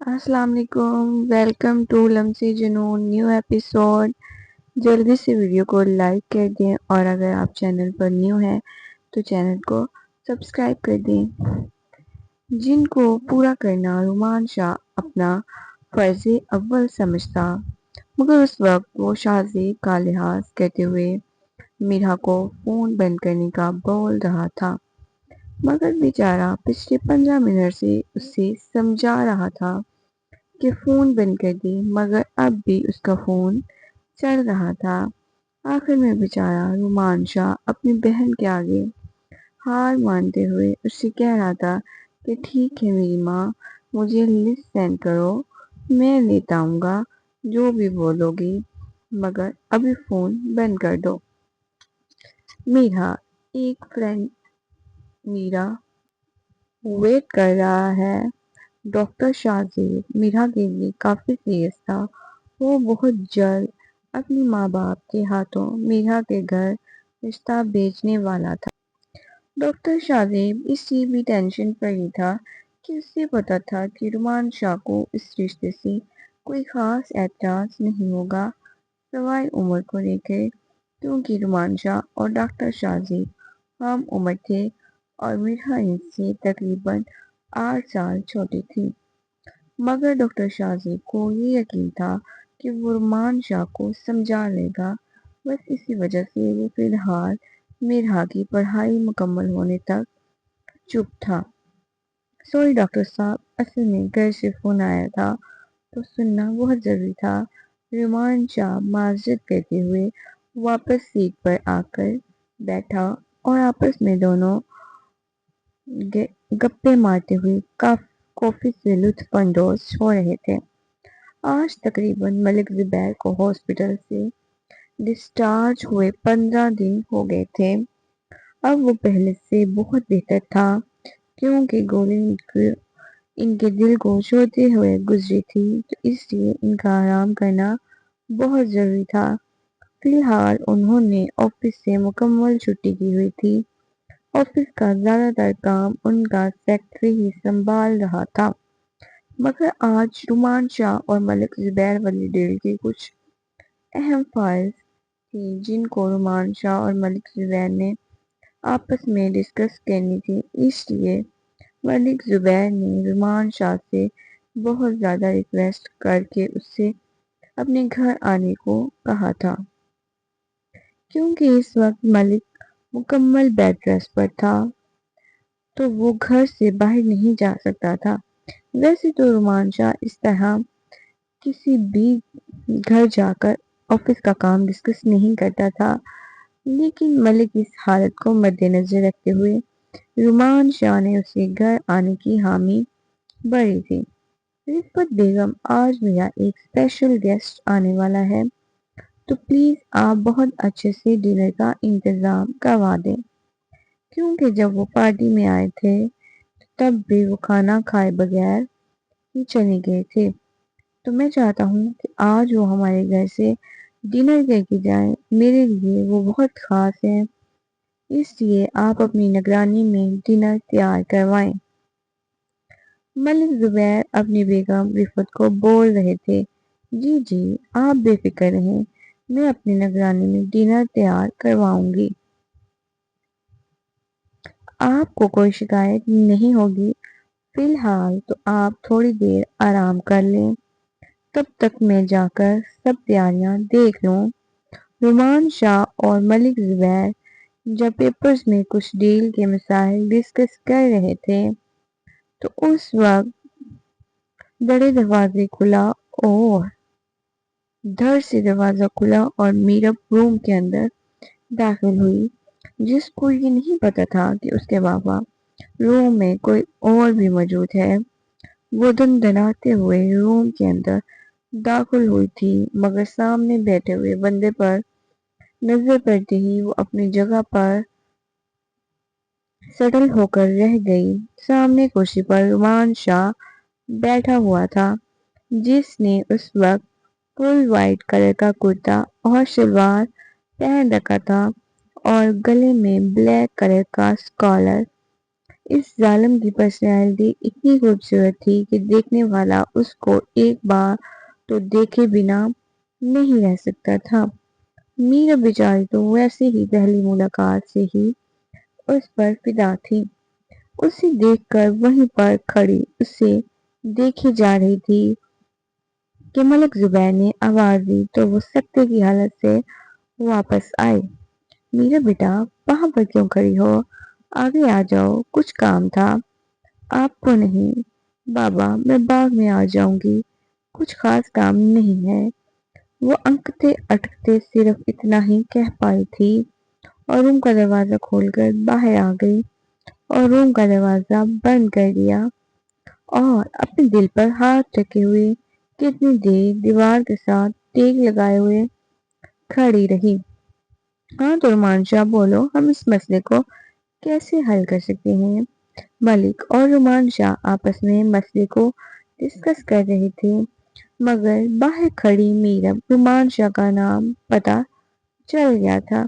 السلام علیکم، welcome to لمسی جنون نیو ایپیسوڈ۔ جلدی سے ویڈیو کو لائک کر دیں اور اگر آپ چینل پر نیو ہیں تو چینل کو سبسکرائب کر دیں۔ جن کو پورا کرنا رومان شاہ اپنا فرض اول سمجھتا، مگر اس وقت وہ شازیب کا لحاظ کرتے ہوئے میرا کو فون بند کرنے کا بول رہا تھا، مگر بیچارہ پچھلے 15 منٹ سے اسے سمجھا رہا تھا کہ فون بند کر دے، مگر اب بھی اس کا فون چل رہا تھا۔ آخر میں بیچارہ رومان شاہ اپنی بہن کے آگے ہار مانتے ہوئے اسے کہہ رہا تھا کہ ٹھیک ہے میری ماں، مجھے لسٹ سینڈ کرو، میں لیتا آؤں گا جو بھی بولو گی، مگر ابھی فون بند کر دو۔ میرا ایک فرینڈ میرا ویٹ کر رہا ہے۔ ڈاکٹر شازیب میرا کے لیے کافی سیریس تھا۔ وہ بہت جلد اپنی ماں باپ کے ہاتھوں میرا کے گھر رشتہ بھیجنے والا تھا۔ ڈاکٹر شازیب اس لیے بھی ٹینشن پر ہی تھا کہ اسے پتا تھا کہ رومان شاہ کو اس رشتے سے کوئی خاص اعتراض نہیں ہوگا سوائے عمر کو لے کر، کیونکہ رومان شاہ اور ڈاکٹر شازیب ہم عمر تھے اور میرا ان سے تقریباً 8 سال چھوٹی تھی۔ مگر ڈاکٹر شازیب کو یہ یقین تھا کہ وہ رومان شاہ کو سمجھا لے گا، بس اسی وجہ سے وہ فی الحال میرا کی پڑھائی مکمل ہونے تک چپ تھا۔ سوری ڈاکٹر صاحب، اصل میں گھر سے فون آیا تھا تو سننا بہت ضروری تھا۔ رومان شاہ معذرت کرتے ہوئے واپس سیٹ پر آ کر بیٹھا اور آپس میں دونوں گپے مارتے ہوئے کافی سے لطف اندوز ہو رہے تھے۔ آج تقریباً ملک زبیر کو ہاسپٹل سے ڈسچارج ہوئے 15 دن ہو گئے تھے۔ اب وہ پہلے سے بہت بہتر تھا، کیونکہ گولی ان کے دل کو چھوڑتے ہوئے گزری تھی، تو اس لیے ان کا آرام کرنا بہت ضروری تھا۔ فی الحال انہوں نے آفس سے مکمل چھٹی کی ہوئی تھی۔ آفس کا زیادہ تر کام ان کا سیکرٹری ہی سنبھال رہا تھا، مگر آج رومان شاہ اور ملک زبیر والی ڈیل کی کچھ اہم فائلز تھیں جن کو رومان شاہ اور ملک زبیر نے آپس میں ڈسکس کرنی تھی۔ اس لیے ملک زبیر نے رومان شاہ سے بہت زیادہ ریکویسٹ کر کے اس سے اپنے گھر آنے کو کہا تھا، کیونکہ اس وقت ملک مکمل بیڈ ریسٹ پر تھا تو وہ گھر سے باہر نہیں جا سکتا تھا۔ ویسے تو رومان شاہ اس طرح کسی بھی گھر جا کر آفس کا کام ڈسکس نہیں کرتا تھا، لیکن ملک اس حالت کو مد نظر رکھتے ہوئے رومان شاہ نے اسے گھر آنے کی حامی بھری تھی۔ رفعت بیگم، آج میرا ایک اسپیشل گیسٹ آنے والا ہے، تو پلیز آپ بہت اچھے سے ڈنر کا انتظام کروا دیں، کیونکہ جب وہ پارٹی میں آئے تھے تب بھی وہ کھانا کھائے بغیر ہی چلے گئے تھے، تو میں چاہتا ہوں کہ آج وہ ہمارے گھر سے ڈنر کر کے جائیں۔ میرے لیے وہ بہت خاص ہیں، اس لیے آپ اپنی نگرانی میں ڈنر تیار کروائیں۔ ملک زبیر اپنی بیگم رفعت کو بول رہے تھے، جی جی آپ بے فکر رہیں، میں اپنی نگرانی میں ڈنر تیار کرواؤں گی، آپ کو کوئی شکایت نہیں ہوگی۔ فی الحال تو آپ تھوڑی دیر آرام کر لیں، تب تک میں جا کر سب تیاریاں دیکھ لوں۔ رومان شاہ اور ملک زبیر جب پیپرز میں کچھ ڈیل کے مسائل ڈسکس کر رہے تھے تو اس وقت بڑے دروازے کھلا اور دھڑ سے دروازہ کھلا اور میرب روم کے اندر داخل ہوئی، جس کو یہ نہیں پتا تھا کہ اس کے بابا روم میں کوئی اور بھی موجود ہے۔ وہ دندناتے ہوئے روم کے اندر داخل ہوئی تھی، مگر سامنے بیٹھے ہوئے بندے پر نظر پڑتے ہی وہ اپنی جگہ پر سیٹل ہو کر رہ گئی۔ سامنے کرسی پر رومان شاہ بیٹھا ہوا تھا، جس نے اس وقت فل وائٹ کلر کا کرتا اور شلوار پہن رکھا تھا اور گلے میں بلیک کلر کا اسکالر اس ظالم کی پرسنالٹی اتنی خوبصورت تھی کہ دیکھنے والا اس کو ایک بار تو دیکھے بنا نہیں رہ سکتا تھا۔ میرا بیچاری تو ویسے ہی پہلی ملاقات سے ہی اس پر فدا تھی۔ اسے دیکھ کر وہیں پر کھڑی اسے دیکھی جا رہی تھی کہ ملک زبیر نے آواز دی تو وہ سکتے کی حالت سے واپس آئی۔ میرا بیٹا وہاں پر کیوں کھڑی ہو؟ آگے آ جاؤ، کچھ کام تھا۔ آپ کو نہیں بابا، میں باغ میں آ جاؤں گی، کچھ خاص کام نہیں ہے۔ وہ انکتے اٹکتے صرف اتنا ہی کہہ پائی تھی اور روم کا دروازہ کھول کر باہر آ گئی اور روم کا دروازہ بند کر دیا اور اپنے دل پر ہاتھ رکھے ہوئے کتنی دیر دیوار کے ساتھ ٹیک لگائے ہوئے کھڑی رہی۔ ہاں تو رومان شاہ بولو، ہم اس مسئلے کو کیسے حل کر سکتے ہیں؟ ملک اور رومان شاہ آپس میں مسئلے کو ڈسکس کر رہے تھے مگر باہر کھڑی میرم رومان شاہ کا نام پتہ چل گیا تھا۔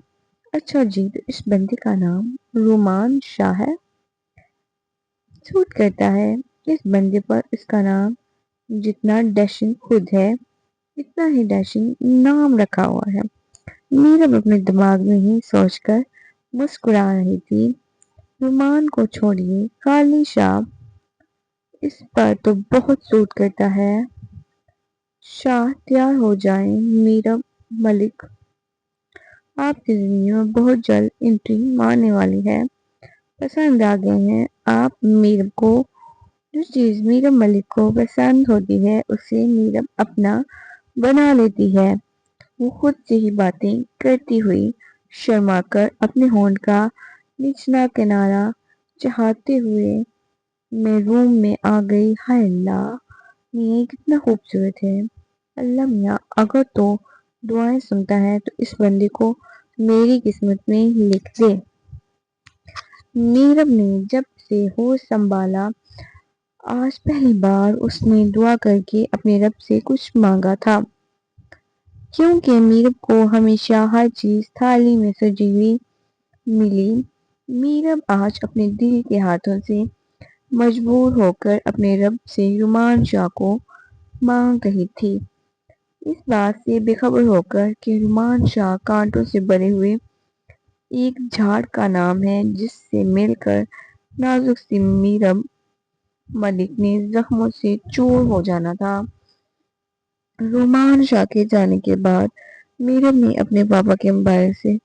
اچھا جی، تو اس بندے کا نام رومان شاہ ہے؟ سوٹ کرتا ہے اس بندے پر اس کا نام، جتنا ڈیشنگ خود ہے اتنا ہی ڈیشنگ نام رکھا ہوا ہے۔ میرم اپنے دماغ میں ہی سوچ کر مسکرا رہی تھی۔ رومان کو چھوڑیے، کالی شاہ اس پر تو بہت سوٹ کرتا ہے۔ شاہ تیار ہو جائیں، میرم ملک آپ کی زندگی میں بہت جلد انٹری مارنے والی ہے۔ پسند آ گئے ہیں آپ میرم کو؟ جو چیز میرم ملک کو پسند ہوتی ہے اسے میرم اپنا بنا لیتی ہے۔ وہ خود سے ہی باتیں کرتی ہوئی شرما کر اپنے ہونٹ کا نچلا کنارا چاٹتے ہوئے میں روم میں آ گئی۔ ہائے اللہ میاں، یہ کتنا خوبصورت ہے۔ اللہ میاں اگر تو دعائیں سنتا ہے تو اس بندے کو میری قسمت میں لکھ دے۔ میرم نے جب سے ہوش سنبھالا آج پہلی بار اس نے دعا کر کے اپنے رب سے کچھ مانگا تھا، کیونکہ میرم کو ہمیشہ ہر چیز تھالی میں سجی ہوئی ملی۔ میرم آج اپنے دل کے ہاتھوں سے مجبور ہو کر اپنے رب سے رومان شاہ کو مانگ رہی تھی، اس بات سے بے خبر ہو کر کہ رومان شاہ کانٹوں سے بھرے ہوئے ایک جھاڑ کا نام ہے جس سے مل کر نازک سی میرم ملک نے زخموں سے چور ہو جانا تھا۔ رومان شاہ کے جانے کے بعد میرم نے اپنے پاپا کے موبائل سے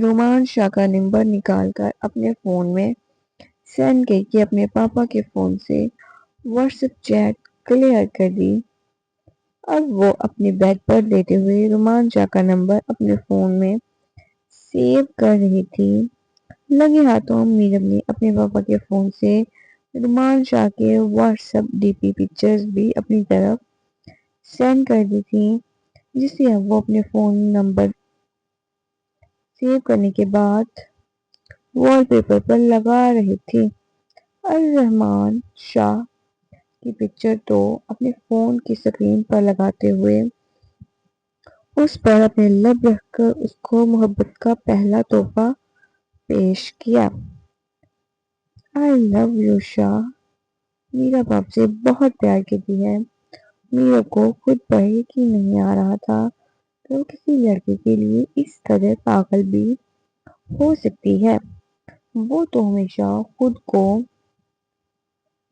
رومان شاہ کا نمبر نکال کر اپنے فون میں سینڈ کر کے اپنے پاپا کے فون سے واٹس ایپ چیٹ کلیئر کر دی۔ اب وہ اپنے بیڈ پر لیٹے ہوئے رومان شاہ کا نمبر اپنے فون میں سیو کر رہی تھی۔ لگے ہاتھوں میرم نے اپنے پاپا کے فون سے رومان شاہ کے what's app D P pictures بھی اپنی طرف سینڈ کر دی تھی، جسے اب وہ اپنے فون نمبر سیو کرنے کے بعد وال پیپر پر لگا رہی تھی۔ الرحمن شاہ کی پکچر تو اپنے فون کی سکرین پر لگاتے ہوئے اس پر اپنے لب رکھ کر اس کو محبت کا پہلا تحفہ پیش کیا۔ I love you شاہ، میرا باپ سے بہت پیار کرتی ہے۔ میرا کو خود پر یقین نہیں آ رہا تھا کہ وہ کسی لڑکے کے لیے اس قدر پاگل بھی ہو سکتی ہے۔ وہ تو ہمیشہ خود کو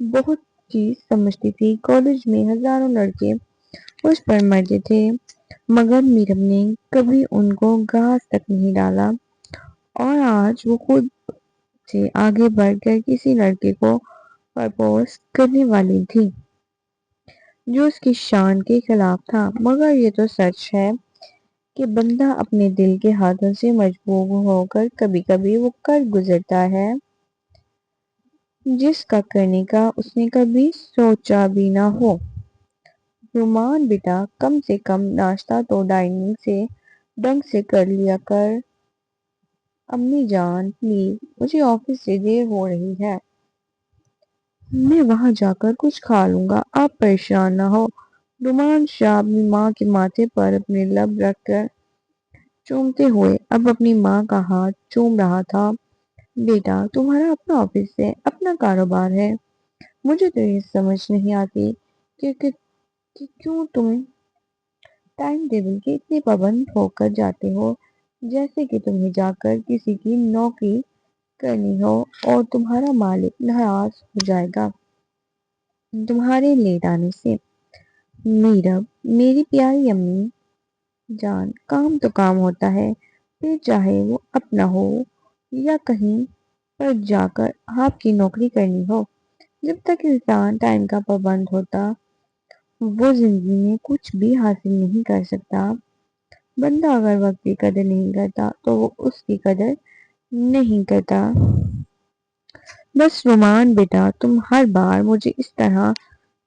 بہت چیز سمجھتی تھی۔ کالج میں ہزاروں لڑکے اس پر مرتے تھے مگر میرم نے کبھی ان کو گھاس تک نہیں ڈالا، اور آج وہ خود سے آگے بڑھ کر کسی لڑکے کو پرپوز کرنے والی تھی جو اس کی شان کے خلاف تھا۔ مگر یہ تو سچ ہے کہ بندہ اپنے دل کے ہاتھوں سے مجبور ہو کر کبھی کبھی وہ کر گزرتا ہے جس کا کرنے کا اس نے کبھی سوچا بھی نہ ہو۔ رومان بیٹا، کم سے کم ناشتہ تو ڈائننگ سے ڈھنگ سے کر لیا کر۔ امی جان پلیز، مجھے آفس سے دیر ہو رہی ہے، میں وہاں جا کر کچھ کھا لوں گا، آپ پریشان نہ ہو۔ رومان شاہ اپنی ماں کے ماتھے پر اپنے لب رکھ کر چومتے ہوئے اب اپنی ماں کا ہاتھ چوم رہا تھا۔ بیٹا تمہارا اپنا آفس ہے، اپنا کاروبار ہے، مجھے تو یہ سمجھ نہیں آتی کہ کیوں تم ٹائم ٹیبل کے اتنے پابند ہو کر جاتے ہو، جیسے کہ تمہیں جا کر کسی کی نوکری کرنی ہو اور تمہارا مالک ناراض ہو جائے گا تمہارے لیٹ آنے سے۔ میری پیاری امی جان، کام تو کام ہوتا ہے، پھر چاہے وہ اپنا ہو یا کہیں پر جا کر آپ کی نوکری کرنی ہو، جب تک انسان ٹائم کا پابند ہوتا وہ زندگی میں کچھ بھی حاصل نہیں کر سکتا۔ بندہ اگر وقت کی قدر نہیں کرتا تو وہ اس کی قدر نہیں کرتا۔ بس رومان بیٹا، تم ہر بار مجھے اس طرح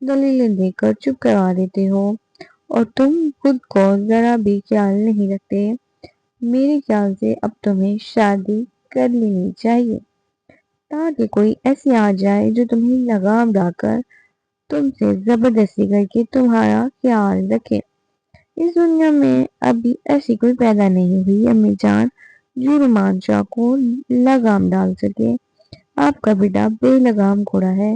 دلیلیں دے کر چپ کروا دیتے ہو اور تم خود کو ذرا بھی خیال نہیں رکھتے۔ میرے خیال سے اب تمہیں شادی کر لینی چاہیے تاکہ کوئی ایسی آ جائے جو تمہیں لگام ڈا کر تم سے زبردستی کر کے تمہارا خیال رکھے۔ اس دنیا میں ابھی ایسی کوئی پیدا نہیں ہوئی امی جان جو رومان شاہ کو لگام ڈال سکے۔ آپ کا بیٹا بے لگام گھوڑا ہے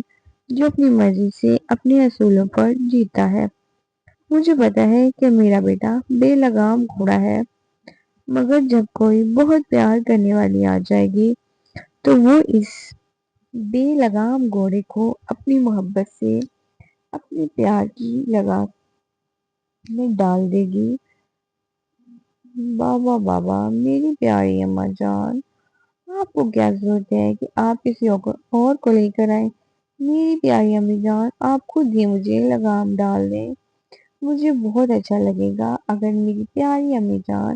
جو اپنی مرضی سے اپنے اصولوں پر جیتا ہے۔ مجھے پتا ہے کہ میرا بیٹا بے لگام گھوڑا ہے، مگر جب کوئی بہت پیار کرنے والی آ جائے گی تو وہ اس بے لگام گھوڑے کو اپنی محبت سے اپنے پیار کی لگام میں ڈال دے گی۔ بابا بابا، میری پیاری اماں جان، آپ کو کیا ضرورت ہے کہ آپ کسی اور کو لے کر آئیں؟ میری پیاری امی جان، آپ خود ہی مجھے لگام ڈال دیں۔ مجھے بہت اچھا لگے گا اگر میری پیاری امی جان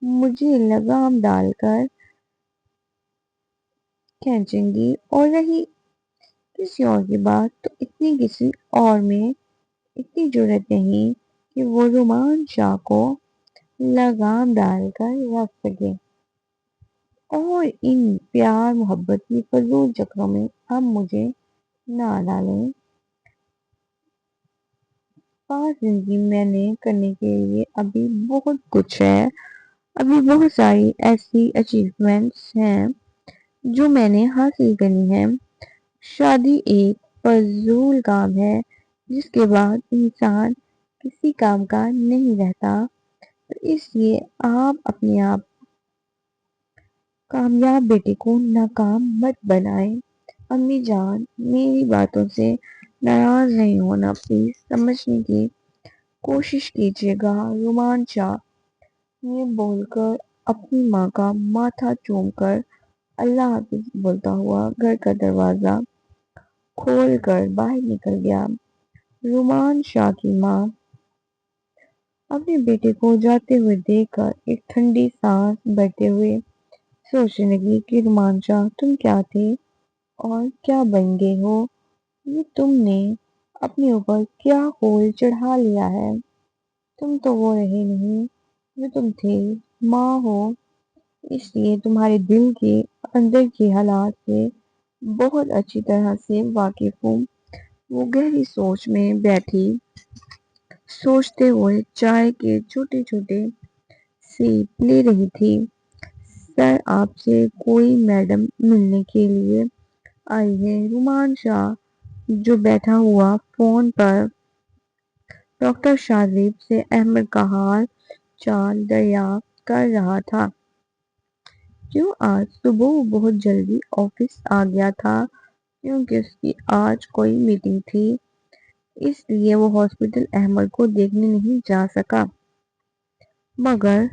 مجھے لگام ڈال کر کھینچیں گی، اور رہی کسی اور کی بات تو اتنی کسی اور میں اتنی جرأت نہیں کہ وہ رومان شاہ کو لگام ڈال کر رکھ سکے۔ اور ان پیار محبت کی فضول چکروں میں اب مجھے نہ ڈالیں۔ پاس زندگی میں نے کرنے کے لیے ابھی بہت کچھ ہے، ابھی بہت ساری ایسی اچیومنٹس ہیں جو میں نے حاصل کرنی ہے۔ شادی ایک فضول کام ہے جس کے بعد انسان کسی کام کا نہیں رہتا، تو اس لیے آپ اپنے آپ کامیاب بیٹے کو ناکام مت بنائیں۔ امی جان، میری باتوں سے ناراض نہیں ہونا، پلیز سمجھنے کی کوشش کیجیے گا۔ رومان شاہ یہ بول کر اپنی ماں کا ماتھا چوم کر اللہ حافظ بولتا ہوا گھر کا دروازہ کھول کر باہر نکل گیا۔ رومان شاہ کی ماں اپنے بیٹے کو جاتے ہوئے دیکھ کر ایک ٹھنڈی سانس بھرتے ہوئے سوچنے لگی کہ رومان شاہ، تم کیا تھے اور کیا بن گئے ہو؟ یہ تم نے اپنے اوپر کیا خول چڑھا لیا ہے؟ تم تو وہ رہے نہیں جو تم تھے۔ ماں ہو اس لیے تمہارے دل کے اندر کے حالات سے بہت اچھی طرح سے واقف ہوں۔ وہ گہری سوچ میں بیٹھی، سوچتے ہوئے چائے کے چھوٹے چھوٹے سیپ لے رہی تھی۔ سر، آپ سے کوئی میڈم ملنے کے لیے آئی ہے۔ رومان شاہ جو بیٹھا ہوا فون پر ڈاکٹر شاذیب سے احمد کا حال چال دریافت کر رہا تھا، کیوں آج صبح وہ بہت جلدی آفس آ گیا تھا کیونکہ اس کی آج کوئی میٹنگ تھی، اس لیے وہ ہاسپٹل احمد کو دیکھنے نہیں جا سکا، مگر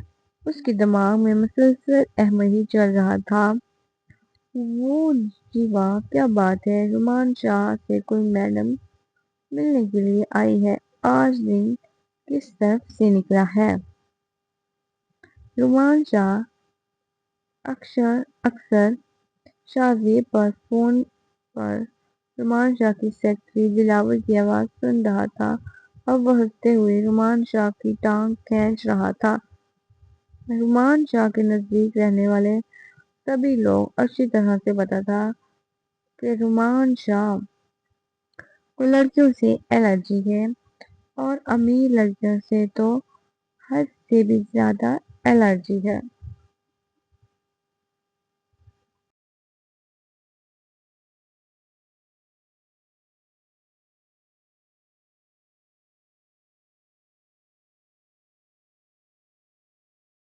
اس کے دماغ میں مسلسل احمد ہی چل رہا تھا۔ وہ جی واہ، کیا بات ہے، رومان شاہ سے کوئی میڈم ملنے کے لیے آئی ہے، آج دن کس طرف سے نکلا ہے؟ رومان شاہ اکثر شاذیب پر فون پر رومان شاہ کی سیکرٹری دلاور کی آواز سن رہا تھا اور وہ ہنستے ہوئے رومان شاہ کی ٹانگ کھینچ رہا تھا۔ رومان شاہ کے نزدیک رہنے والے سبھی لوگ اچھی طرح سے پتا تھا کہ رومان شاہ کو لڑکیوں سے الرجی ہے، اور امیر لڑکیوں سے تو حد سے بھی زیادہ الرجی ہے۔